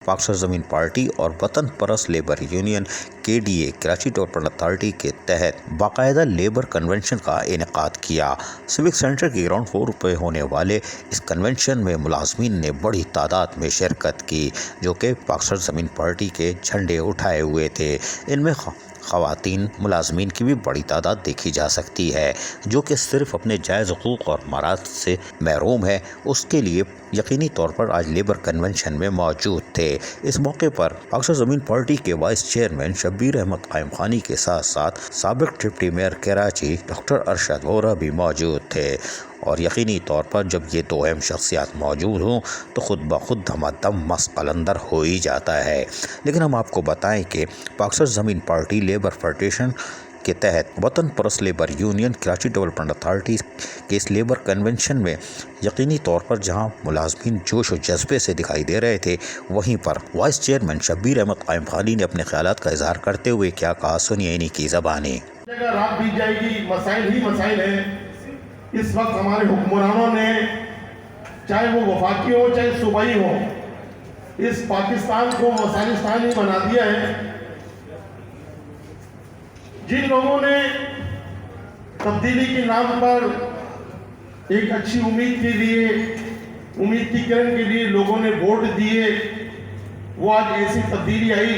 पाक सरजमीन पार्टी और वतन परस्त labour union KDA Karachi development authority के तहत बाकायदा लेबर कन्वेंशन का इनेकाद किया। सिविक सेंटर के ग्राउंड फ्लोर पर होने वाले इस कन्वेंशन में मुलाजमीन ने बड़ी तादाद में शिरकत की, जो कि पाक सरजमीन पार्टी के झंडे उठाए हुए थे। इनमें ख़वातीन मुलाजमीन की भी बड़ी तादाद देखी जा सकती है, जो कि सिर्फ अपने जायज़ हकूक़ और मराद से महरूम है, उसके लिए यकीनी तौर पर आज लेबर कन्वेंशन में मौजूद थे। इस मौके पर पाक सरजमीन पार्टी के वाइस चेयरमैन शब्बीर अहमद कायम खानी के साथ साथ साबिक deputy mayor Karachi doctor Arshad Vora भी मौजूद थे। और यकीनी तौर पर जब ये दो अहम शख्सियात मौजूद हों तो ख़ुद ब खुद धमाधम मस्त कलंदर हो ही जाता है। लेकिन हम आपको बताएं कि पाक सरजमीन पार्टी लेबर फेडरेशन के तहत वतन परस्त labour union Karachi development authority के इस लेबर कन्वेंशन में यकीनी तौर पर जहां मुलाजमीन जोश और जज्बे से दिखाई दे रहे थे, वहीं पर वाइस चेयरमैन शब्बीर अहमद कायम खानी ने अपने ख्यालात का इजहार करते हुए क्या कहा, सुनिए इन्हीं की ज़बानी। रात बीत जाएगी, मसाइल ही मसाइल हैं। इस वक्त हमारे हुक्मरानों ने, चाहे वो वफाकी हो चाहे सूबाई हो, इस पाकिस्तान को मसालिस्तान ही बना दिया है। जिन लोगों ने तब्दीली के नाम पर एक अच्छी उम्मीद के लिए, उम्मीद की किरण के लिए लोगों ने वोट दिए, वो आज ऐसी तब्दीली आई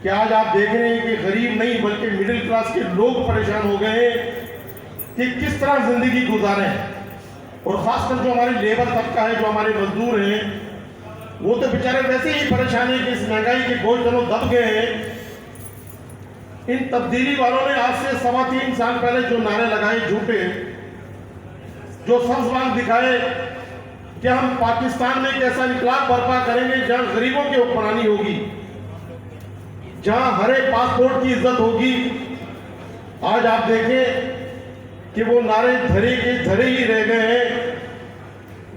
कि आज आप देख रहे हैं कि गरीब नहीं बल्कि मिडिल क्लास के लोग परेशान हो गए कि किस तरह जिंदगी गुजारें। और खासकर जो हमारी लेबर तबका है, जो हमारे मजदूर हैं, वो तो बेचारे वैसे ही परेशान है कि इस महंगाई के बोझ दोनों दब गए हैं। इन तब्दीली वालों ने आज से 3.25 साल पहले जो नारे लगाए झूठे, जो सब्ज़बाग दिखाए कि हम पाकिस्तान में एक ऐसा इनकलाब बर्पा करेंगे जहां गरीबों की हुक्मरानी होगी, जहां हर एक पासपोर्ट की इज्जत होगी, आज आप देखें कि वो नारे धरे के धरे ही रह गए हैं।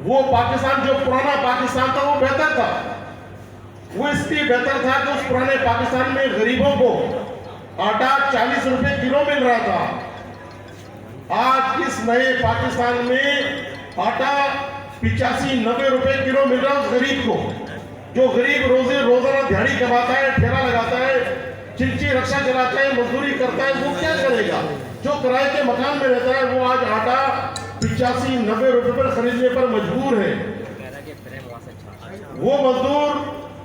वो पाकिस्तान, जो पुराना पाकिस्तान था, वो बेहतर था। वो इसलिए बेहतर था कि उस पुराने पाकिस्तान में गरीबों को आटा 40 रुपए किलो मिल रहा था। आज इस नए पाकिस्तान में आटा 85-90 रुपए किलो मिल रहा है उस गरीब को। जो गरीब रोजाना दिहाड़ी कमाता है, ठेला लगाता है, चिंची रक्षा चलाता है, मजदूरी करता है, वो क्या करेगा? जो किराए के मकान में रहता है, वो आज आटा 85-90 रुपए पर खरीदने पर मजबूर है। वो मजदूर,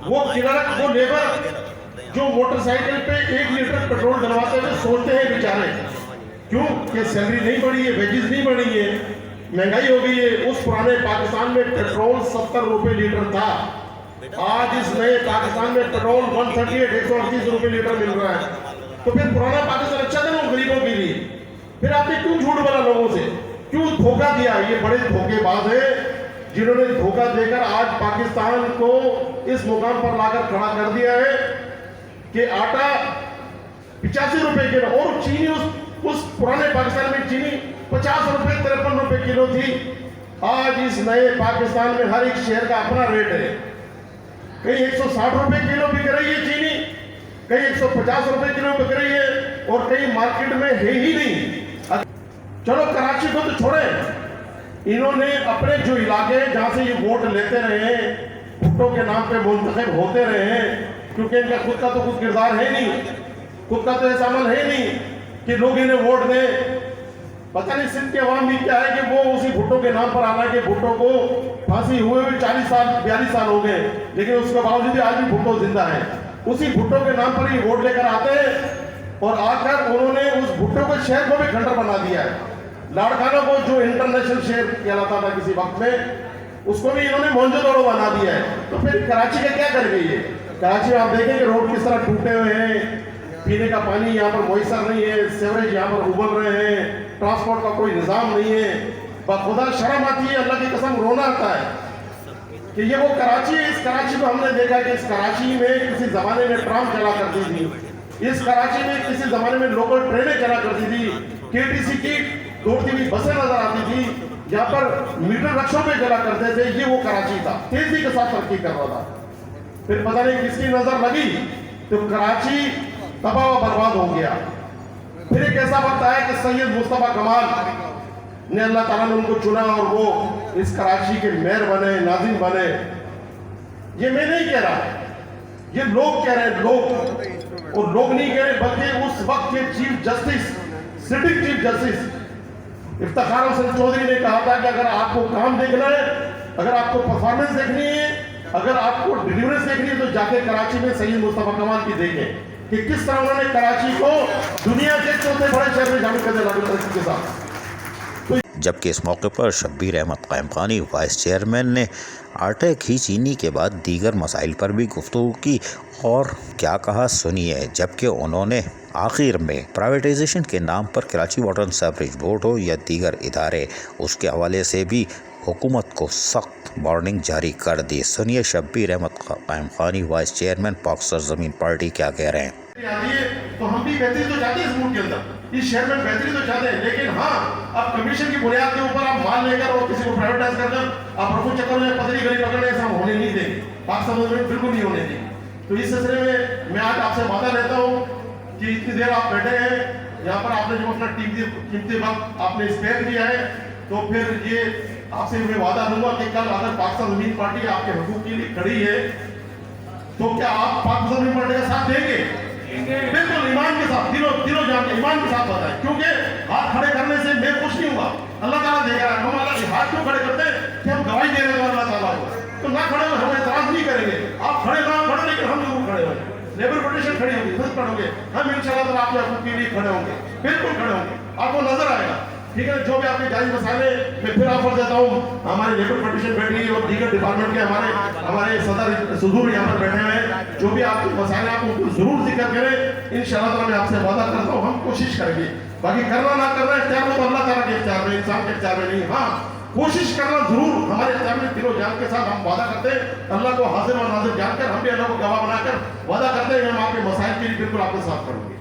वो क्लर्क, वो लेबर जो मोटरसाइकिल पे 1 लीटर पेट्रोल डलवाते हुए सोचते हैं बेचारे, क्यों कि सैलरी नहीं बढ़ी है, वेजेस नहीं बढ़ी है, महंगाई हो गई है। उस पुराने पाकिस्तान में पेट्रोल 70 रुपए लीटर था। आज इस नए पाकिस्तान में पेट्रोल 138 रुपए लीटर मिल रहा है। तो फिर पुराना पाकिस्तान अच्छा था ना गरीबों के लिए? फिर आपने क्यों झूठ बोला लोगों से, क्यों धोखा दिया? ये बड़े धोखेबाज है जिन्होंने धोखा देकर आज पाकिस्तान को इस मुकाम पर लाकर खड़ा कर दिया है कि आटा 85 रुपए किलो, और चीनी उस पुराने पाकिस्तान में चीनी 50 रुपए 53 रुपए किलो थी। आज इस नए पाकिस्तान में हर एक शहर का अपना रेट है। कहीं 160 रुपए किलो बिक रही है चीनी, कहीं 150 रुपए किलो बिक रही है, और कहीं मार्केट में है ही नहीं। चलो कराची को तो छोड़े, इन्होंने अपने जो इलाके जहां से ये वोट लेते रहे हैं, भुट्टो के नाम पे मुंतखब होते रहे हैं, क्योंकि इनका खुद का तो कुछ किरदार है नहीं, खुद का तो ऐसा अमल है नहीं कि लोग इन्हें वोट दें। पता नहीं सिंध के अवाम भी क्या है कि वो उसी भुट्टो के नाम पर आना, कि भुट्टो को फांसी हुए हुए 40 साल 42 साल हो गए, लेकिन उसके बावजूद आज भी भुट्टो जिंदा है। उसी भुट्टो के नाम पर ही वोट लेकर आते हैं, और आकर उन्होंने उस भुट्टो के शहर को भी खंडर बना दिया है। लाड़काना को, जो इंटरनेशनल शहर कहलाता था किसी वक्त में, उसको भी इन्होंने मोहनजोदड़ो बना दिया है। तो फिर कराची का क्या कर गई है? कराची में आप देखेंगे रोड किस तरह टूटे हुए हैं, पीने का पानी यहाँ पर मुयसर नहीं है, सीवरेज यहाँ पर उबल रहे हैं, ट्रांसपोर्ट का कोई निज़ाम नहीं है। बखुदा शर्म आती है, अल्लाह की कसम रोना आता है कि ये वो कराची है। इस कराची को हमने देखा कि इस कराची में किसी ज़माने में ट्राम चला करती थी, इस कराची में किसी ज़माने में लोकल ट्रेनें चला करती थी, KTC की दौड़ती हुई बसें नजर आती थी, यहाँ पर मीटर रक्षों पे चला करते थे। ये वो कराची था, तेजी के साथ तरक्की कर रहा था। फिर पता नहीं किसकी नजर लगी तो कराची तबाह व बर्बाद हो गया। फिर एक ऐसा वक्त आया कि सैयद मुस्तफा कमाल ने, अल्लाह ताला ने उनको चुना और वो इस कराची के मेयर बने, नाज़िम बने। یہ میں نہیں کہہ رہا، یہ لوگ کہہ رہے ہیں، لوگ، اور لوگ نہیں کہہ رہے بلکہ اس وقت کے chief justice, sitting chief justice Iftikhar Hasan Chaudhry نے کہا تھا کہ اگر آپ کو کام دیکھنا ہے، اگر آپ کو پرفارمنس دیکھنی ہے، اگر آپ کو ڈیلیورنس دیکھنی ہے تو جا کے کراچی میں سید مصطفیٰ کمال کی دیکھیں کہ کس طرح انہوں نے کراچی کو دنیا کے چوتھے بڑے شہر میں جامع مسجد نبوی ترقی کے ساتھ. جبکہ اس موقع پر شبیر احمد قائم خانی وائس چیئرمین نے آٹے گھی چینی کے بعد دیگر مسائل پر بھی گفتگو کی اور کیا کہا سنیے. جبکہ انہوں نے آخر میں پرائیویٹائزیشن کے نام پر Karachi water and sewerage board ہو یا دیگر ادارے، اس کے حوالے سے بھی حکومت کو سخت وارننگ جاری کر دی. سنیے شبیر احمد قائم خانی وائس چیئرمین پاک سرزمین پارٹی کیا کہہ رہے ہیں. تو ہم بھی بہتری تو چاہتے ہیں اس ملک کے اندر، اس شہر میں بہتری تو چاہتے ہیں، لیکن ہاں اب کمیشن کی بنیاد کے اوپر آپ مال لے کر اور کسی کو پرائیویٹائز کر کر آپ رفو چکر میں پتری گلی پکڑنے سے ہم ہونے نہیں دیں گے، پاکستان میں بالکل نہیں ہونے دیں گے. تو اس سلسلے میں آج آپ سے وعدہ لیتا ہوں کہ اتنی دیر آپ بیٹھے ہیں یہاں پر، آپ نے جو اپنا قیمتی وقت آپ نے اسپیئر کیا ہے، تو پھر یہ آپ سے میں وعدہ لوں گا کہ کل اگر پاکستان زمین پارٹی آپ کے حقوق کے لیے کھڑی ہے تو کیا آپ پاکستان زمین پارٹی کا ساتھ دیں گے؟ بالکل ایمان کے ساتھ، دلوں جان کے ایمان کے ساتھ بتائیں، کیونکہ ہاتھ کھڑے کرنے سے میں خوش نہیں ہوں گا، اللہ تعالیٰ دیکھ رہا ہے. ہم اللہ ہاتھ کیوں کھڑے کرتے ہیں کہ ہم گواہی دے رہے ہیں اللہ تعالیٰ کو، تو نہ کھڑے ہوئے ہم اعتراض نہیں کریں گے. آپ کھڑے نہ کھڑے لیکن ہم ضرور کھڑے ہوں گے، لیبر پروٹیشن کھڑی ہوگی، خود کھڑے ہوں گے، ہم انشاءاللہ تعالیٰ آپ کے حقوق کے لیے کھڑے ہوں گے، بالکل کھڑے ہوں گے، آپ کو نظر آئے گا. ٹھیک ہے، جو بھی آپ کے جائز مسائل میں پھر آفر دیتا ہوں، ہمارے لیبر پروٹیشن بیٹھی اور دیگر ڈپارٹمنٹ کے ہمارے صدر صدور یہاں پر بیٹھے ہوئے، جو بھی آپ کے مسائل آپ کو ضرور ذکر کریں، انشاءاللہ تعالیٰ میں آپ سے وعدہ کرتا ہوں ہم کوشش کریں گے. باقی کرنا نہ کرنا اختیار میں تو اللہ تعالیٰ کے اختیار میں، انسان کے اختیار میں نہیں. ہاں کوشش کرنا ضرور ہمارے اختیار میں، دل و جان کے ساتھ ہم وعدہ کرتے ہیں، اللہ کو حاضر و ناظر جان کر ہم بھی اللہ کو گواہ بنا کر وعدہ کرتے ہیں کہ ہم آپ کے مسائل کے لیے بالکل آپ کے ساتھ کریں گے.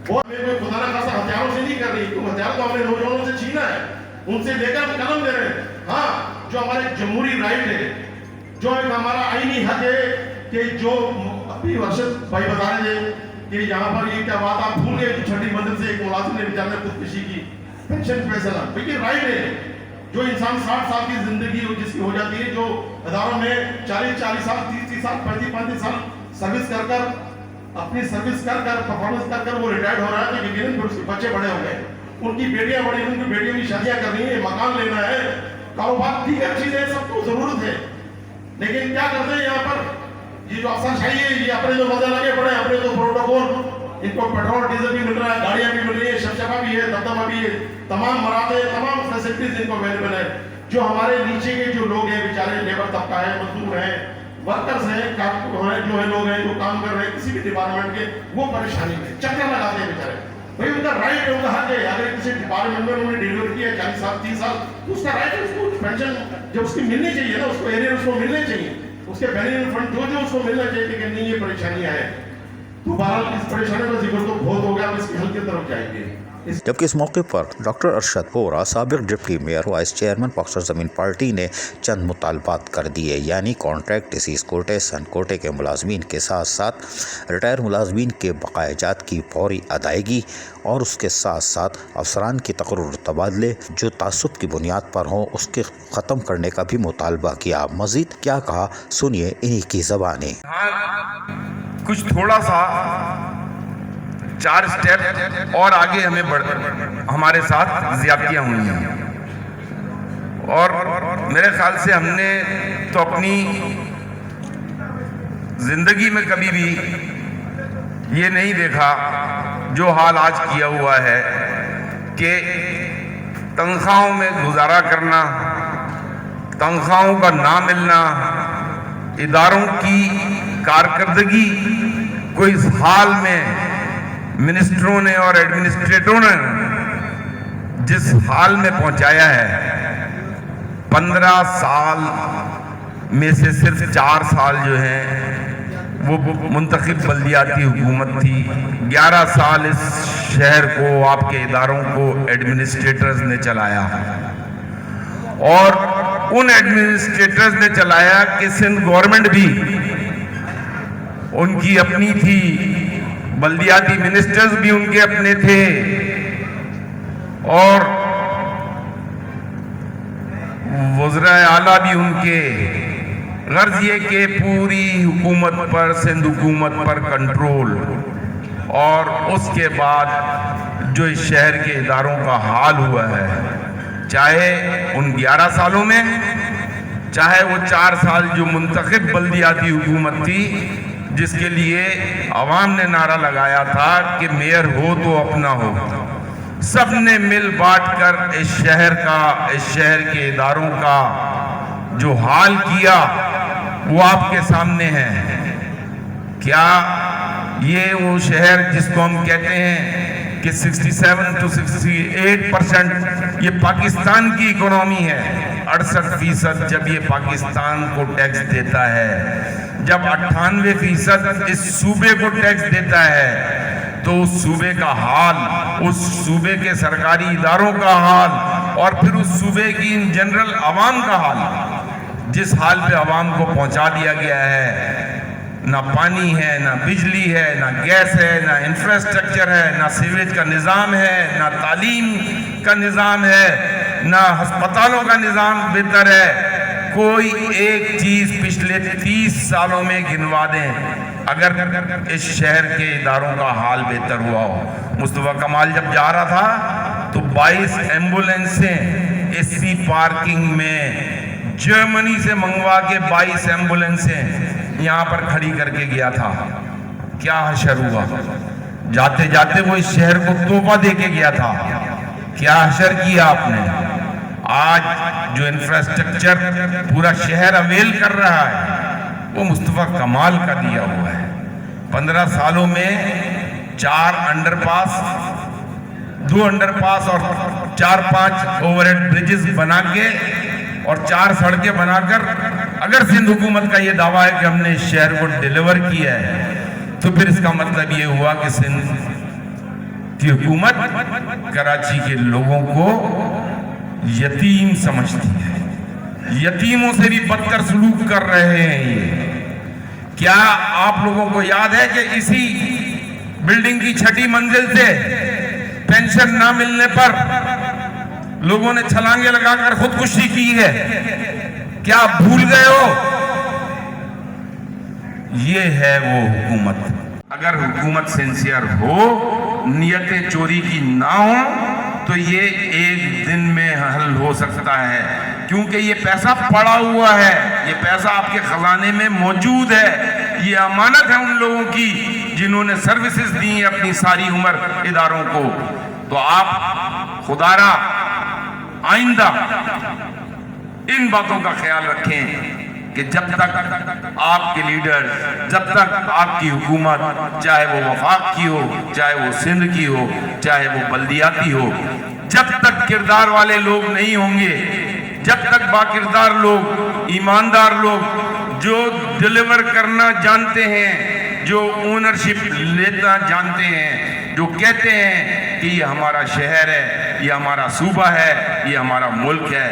وہ ہمیں کوئی خدا نہ خاصا ہتھیاروں سے نہیں کر رہی، کیونکہ ہتھیار تو ہم نے نوجوانوں سے چھینا ہے، ان سے لے کر قلم دے رہے ہیں. ہاں جو ہمارے جمہوری رائٹ ہے، جو ایک ہمارا آئینی حق ہے کہ جو ابھی ورشد بھائی بتا رہے تھے کہ یہاں پر یہ کیا بات آپ بھول گئے کہ چھٹی منزل سے ایک ملازم نے بیچارے نے خودکشی کی، پینشن پیسہ نہ، لیکن رائٹ ہے. جو انسان 60 سال کی زندگی جس کی ہو جاتی ہے، جو اداروں میں 40 سال 30 سال 35 سال سروس کر کر اپنی سروس کر کر پرفارمنس کر کر وہ ریٹائرڈ ہو رہا ہے، لیکن پھر اس کے بچے بڑے ہو گئے، ان کی بیٹیاں بڑی، ان کی بیٹیوں کی شادیاں کرنی ہے، مکان لینا ہے، کاروبار، دیگر چیزیں سب کو ضرورت ہے. لیکن کیا کرتے ہیں یہاں پر یہ جو افسر شاہی ہے، یہ اپنے جو مزے لگے پڑے، اپنے تو پروٹوکول، ان کو پیٹرول ڈیزل بھی مل رہا ہے، گاڑیاں بھی مل رہی ہیں، شبشبہ بھی ہے، دبدبہ بھی ہے، تمام مراتے، تمام فیسلٹیز ان کو اویلیبل ہے. جو ہمارے نیچے کے جو لوگ ہیں بیچارے، لیبر طبقہ ہے، مزدور ہیں، ورکرز ہیں، جو ہے لوگ ہیں جو کام کر رہے ہیں کسی بھی ڈپارٹمنٹ کے، وہ پریشانی میں چکر لگاتے ہیں بیچارے. بھائی ان کا رائٹ ہے، ان کا حق ہے، اگر کسی ڈپارٹمنٹ میں انہوں نے ڈیلیور کیا 40 سال 30 سال تو اس کا رائٹ ہے، اس کو پینشن جب اس کی ملنی چاہیے نا، اس کو ایریا اس کو ملنے چاہیے، اس کے بینیفٹ فنڈ جو اس کو ملنا چاہیے. لیکن نہیں، یہ پریشانیاں ہیں. تو بہرحال اس پریشانی کا ذکر تو بہت ہو گیا، اب اس کے حل کی طرف جائیں گے. جبکہ اس موقع پر ڈاکٹر ارشد وورا سابق ڈپٹی میئر وائس چیئرمین پاک سرزمین پارٹی نے چند مطالبات کر دیے، یعنی کانٹریکٹ ڈیسیز کوٹے سن کوٹے کے ملازمین کے ساتھ ساتھ ریٹائر ملازمین کے بقایا جات کی فوری ادائیگی اور اس کے ساتھ ساتھ افسران کی تقرر تبادلے جو تعصب کی بنیاد پر ہوں اس کے ختم کرنے کا بھی مطالبہ کیا. مزید کیا کہا سنیے انہی کی زبانیں. کچھ تھوڑا سا 4 سٹیپ اور آگے ہمارے ساتھ زیادتیاں ہوئی ہیں، اور میرے خیال سے ہم نے تو اپنی زندگی میں کبھی بھی یہ نہیں دیکھا جو حال آج کیا ہوا ہے کہ تنخواہوں میں گزارا کرنا، تنخواہوں کا نہ ملنا، اداروں کی کارکردگی کو اس حال میں منسٹروں نے اور ایڈمنسٹریٹروں نے جس حال میں پہنچایا ہے. 15 سال میں سے صرف 4 سال جو ہیں وہ منتخب بلدیاتی حکومت تھی. 11 سال اس شہر کو، آپ کے اداروں کو ایڈمنسٹریٹرز نے چلایا، اور ان ایڈمنسٹریٹرز نے چلایا کہ سندھ گورنمنٹ بھی ان کی اپنی تھی، بلدیاتی منسٹرز بھی ان کے اپنے تھے، اور وزراء اعلیٰ بھی ان کے، गर्ज ये कि पूरी हुकूमत पर, सिंध हुकूमत पर कंट्रोल, और उसके बाद जो इस शहर के इदारों का हाल हुआ है, चाहे उन 11 सालों में, चाहे वो 4 साल जो मुंतखब बल्दियाती हुकूमत थी, जिसके लिए अवाम ने नारा लगाया था कि मेयर हो तो अपना हो, सब ने मिल बांट कर इस शहर के इदारों का जो हाल किया वो आपके सामने है। क्या ये वो शहर जिसको हम कहते हैं कि 67 to 68% ये पाकिस्तान की इकोनॉमी है, 68% जब ये पाकिस्तान को टैक्स देता है, जब 98% इस सूबे को टैक्स देता है, तो उस सूबे का हाल, उस सूबे के सरकारी इदारों का हाल, और फिर उस सूबे की इन जनरल आवाम का हाल, जिस हाल पे आवाम को पहुंचा दिया गया है, ना पानी है, ना बिजली है, ना गैस है, ना इंफ्रास्ट्रक्चर है, ना सीवेज का निज़ाम है, ना तालीम का निज़ाम है, ना अस्पतालों का निज़ाम बेहतर है। कोई एक चीज़ पिछले 30 सालों में गिनवा दें अगर इस शहर के इदारों का हाल बेहतर हुआ हो। मुस्तफ़ा कमाल जब जा रहा था तो 22 एम्बुलेंसें एसी पार्किंग में जर्मनी से मंगवा के 22 एम्बुलेंसें यहाँ पर खड़ी करके गया था। क्या हशर हुआ? जाते जाते वो इस शहर को तोहफा दे के गया था। क्या हशर किया आपने? आज जो इंफ्रास्ट्रक्चर पूरा शहर अवेल कर रहा है वो मुस्तफ़ा कमाल का दिया हुआ है। 15 सालों में 4 अंडरपास, 2 अंडरपास और 4-5 ओवरहेड ब्रिजेस बना के और 4 सड़कें बनाकर, अगर सिंध हुकूमत का ये दावा है कि हमने इस शहर को डिलीवर किया है, तो फिर इसका मतलब ये हुआ कि सिंध की हुकूमत कराची के लोगों को यतीम समझती है, यतीमों से भी बदतर सलूक कर रहे हैं ये। क्या आप लोगों को याद है कि इसी बिल्डिंग की 6ठी मंजिल से पेंशन ना मिलने पर लोगों ने छलांगे लगाकर खुदकुशी की है? क्या आप भूल गए हो? ये है वो हुकूमत। अगर हुकूमत सिंसियर हो, नियतें चोरी की ना हो, तो ये एक दिन में हल हो सकता है, क्योंकि ये पैसा पड़ा हुआ है, ये पैसा आपके खजाने में मौजूद है। ये अमानत है उन लोगों की जिन्होंने सर्विसेज दी अपनी सारी उम्र इदारों को। तो आप खुदारा आइंदा इन बातों का ख्याल रखें कि जब तक आपके लीडर, जब तक आपकी हुकूमत, चाहे वो वफाक की हो, चाहे वो सिंध की हो, चाहे वो बल्दियाती हो, जब तक किरदार वाले लोग नहीं होंगे, जब तक बाकिरदार लोग, ईमानदार लोग जो डिलीवर करना जानते हैं, जो ओनरशिप लेना जानते हैं, जो कहते हैं कि ये हमारा शहर है, ये हमारा सूबा है, ये हमारा मुल्क है,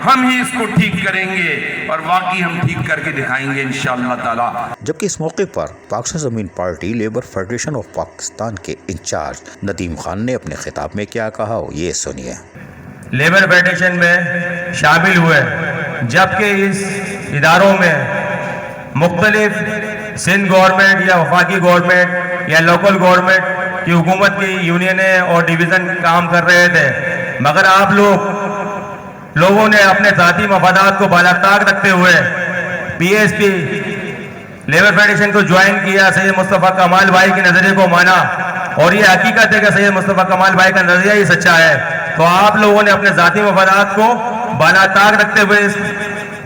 हम ही इसको ठीक करेंगे और वाकई हम ठीक करके दिखाएंगे इंशाअल्लाह ताला। जबकि इस मौके पर पाकिस्तान ज़मीन party labour federation of Pakistan के इंचार्ज नदीम खान ने अपने खिताब में क्या कहा, ये सुनिए। लेबर फेडरेशन में शामिल हुए, जबकि इस इदारों में मुख्तलिफ सिंध गवर्नमेंट या वफाकी गवर्नमेंट या लोकल गवर्नमेंट की हुकूमत की यूनियनें और डिवीज़न काम कर रहे थे, मगर आप लोगों ने अपने ज़ाती मफादात को बालाताक रखते हुए पीएसपी लेबर फेडरेशन को ज्वाइन किया, सैयद मुस्तफ़ा कमाल भाई के नज़रिए को माना, और ये हकीकत है कि सैयद मुस्तफ़ा कमाल भाई का नज़रिया ही सच्चा है। तो आप लोगों ने अपने ज़ाती मफादात को बालाताक रखते हुए इस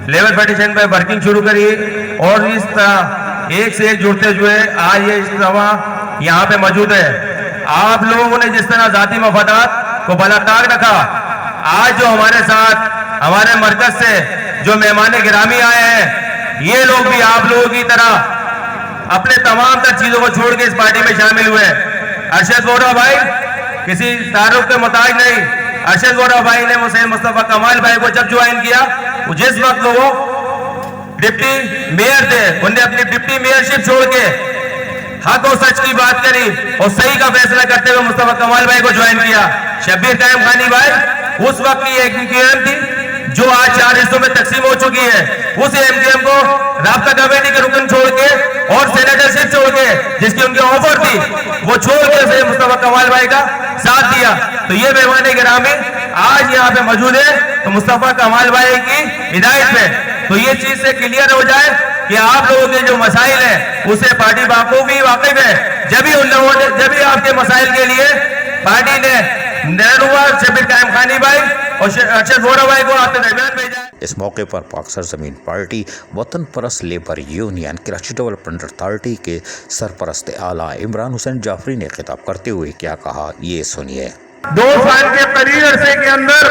लेबर फेडरेशन पर वर्किंग शुरू करी, और इस तरह एक से एक जुड़ते हुए आज ये इज्तिमा यहाँ पे मौजूद है। आप लोगों ने जिस तरह ज़ाती मफादात को बालाताक रखा, आज जो हमारे साथ हमारे मरकज से जो मेहमान गिरामी आए हैं, ये लोग भी आप लोगों की तरह अपने तमाम तर चीजों को छोड़ के इस पार्टी में शामिल हुए। अरशद वोरा भाई किसी तारुफ के मोहताज नहीं। अरशद वोरा भाई ने सैयद मुस्तफ़ा कमाल भाई को जब ज्वाइन किया, वो जिस वक्त वो डिप्टी मेयर थे, उन्हें अपनी डिप्टी मेयरशिप छोड़ के हक और सच की बात करी और सही का फैसला करते हुए मुस्तफ़ा कमाल भाई को ज्वाइन किया। शब्बीर कायम खानी भाई उस वक्त की एक थी जो आज 4 हिस्सों में तकसीम हो चुकी है। उस एमजीएम को राब्ता कमेटी के रुकन छोड़ के और सेनेटरशिप छोड़ के जिसकी उनकी ऑफर थी वो छोड़ के उसे मुस्तफा कमाल भाई का साथ दिया। तो ये मेहमान गिरामी आज यहाँ पे मौजूद है तो मुस्तफा कमाल भाई की हिदायत में तो ये चीज से क्लियर हो जाए कि आप लोगों के जो मसाइल है उससे पार्टी बाखूबी वाकिफ है। जब भी आपके मसाइल के लिए पार्टी ने नेहरूआ शबीर कायम खानी भाई और अरशद वोरा भाई को आपके दरमियान भेजा। इस मौके पर पाकसर ज़मीन पार्टी वतन परस्त labour union Karachi development authority के सरपरस्त आला इमरान हुसैन जाफरी ने खिताब करते हुए क्या कहा, ये सुनिए। 2 साल के करीब अरसे के अंदर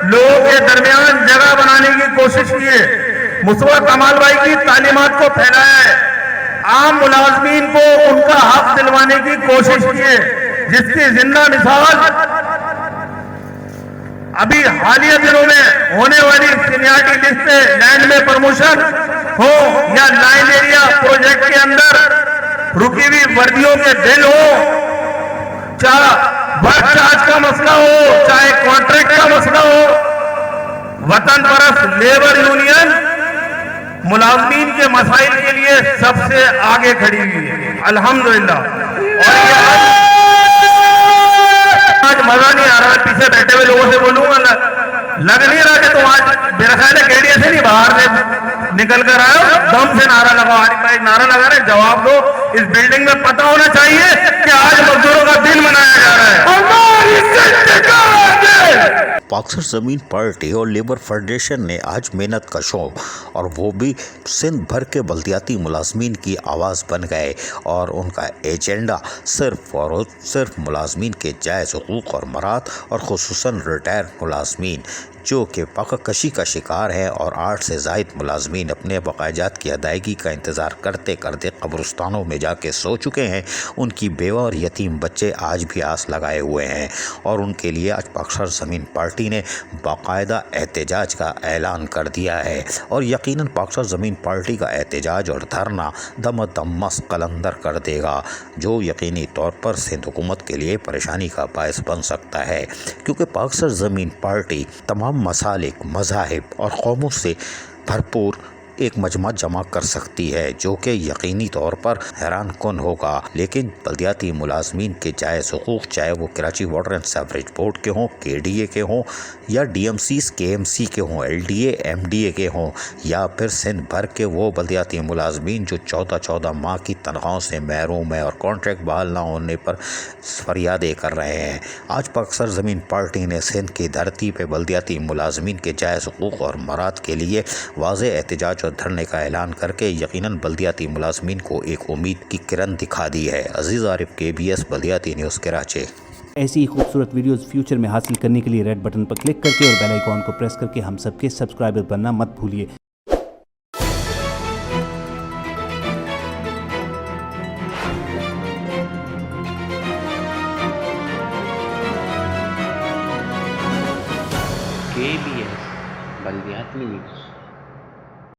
लोगों के दरमियान जगह बनाने की कोशिश की है, मुस्तफा कमाल भाई की तालीमात को फैलाया है, आम मुलाजमीन को उनका हक दिलवाने की कोशिश की है, जिसकी जिंदा मिसाल अभी हालिया दिनों में होने वाली सीनियरिटी लिस्ट से लैंड में प्रमोशन हो या लाइन एरिया प्रोजेक्ट के अंदर रुकी हुई वर्दियों के बिल हो, चाहे वर्क चार्ज का मसला हो, चाहे कॉन्ट्रैक्ट का मसला हो, वतन परस्त लेबर यूनियन मुलाजमीन के मसाइल के लिए सबसे आगे खड़ी हुई है अल्हम्दुलिल्लाह। और ये आज मजा नहीं आ रहा, पीछे बैठे हुए लोगों से बोलूंगा लग नहीं रहा कि तुम आज मेरा ख्याल है गेड़िया से नहीं बाहर से निकल कर आए हो, दम से नारा लगाओ। आज भाई नारा लगा रहे, जवाब दो। इस बिल्डिंग में पता होना चाहिए कि आज मजदूरों का दिन मनाया जा रहा है। पाकसर ज़मीन पार्टी और लेबर फेडरेशन ने आज मेहनत कशों और वो भी सिंध भर के बल्दियाती मुलाजमीन की आवाज़ बन गए और उनका एजेंडा सिर्फ और सिर्फ मुलाजमीन के जायज़ हुकूक़ और मरात और खुसूसन रिटायर मुलाजमीन जो कि पाककशी का शिकार है और 8 से ज़ायद मुलाजमीन अपने बकायाजात की अदायगी का इंतज़ार करते करते कब्रिस्तानों में जाके सो चुके हैं। उनकी बेवा और यतीम बच्चे आज भी आस लगाए हुए हैं और उनके लिए आज पाकसर ज़मीन पार्टी ने बाकायदा एहतजाज का ऐलान कर दिया है और यकीनन पाकसर ज़मीन पार्टी का एहतजाज और धरना दम दमस कलंदर कर देगा, जो यकीनी तौर पर सिंध हुकूमत के लिए परेशानी का बायस बन सकता है, क्योंकि पाकसर ज़मीन पार्टी तमाम मसालिक, मज़ाहिब और कौमों से भरपूर एक मजमा जमा कर सकती है, जो कि यकीनी तौर पर हैरान कन होगा। लेकिन बल्दियाती मुलाजमीन के जायज़ हुकूक़, चाहे वो Karachi water and sewerage board के हों, KDA के हों या DMCs KMC के हों, LDA MDA के हों या फिर सिंध भर के वो बल्दियाती मुलाजमीन जो 14-14 माह की तनख्वाहों से महरूम है और कॉन्ट्रैक्ट बहाल ना होने पर फरियादें कर रहे हैं। आज पाकसर ज़मीन पार्टी ने सिंध की धरती पर बल्दियाती मुलाजमीन के जायज़ हुकूक़ और मरात के लिए वाज़ेह एहतजाज धरने का ऐलान करके यकीनन बल्दियाती मुलाजमीन को एक उम्मीद की किरण दिखा दी है। अजीज़ आरिफ, KBS बल्दियाती न्यूज़ कराची। ऐसी ही खूबसूरत वीडियोस फ्यूचर में हासिल करने के लिए रेड बटन पर क्लिक करके और बेल आइकॉन को प्रेस करके हम सबके सब्सक्राइबर बनना मत भूलिए। KBS बल्दियाती न्यूज़।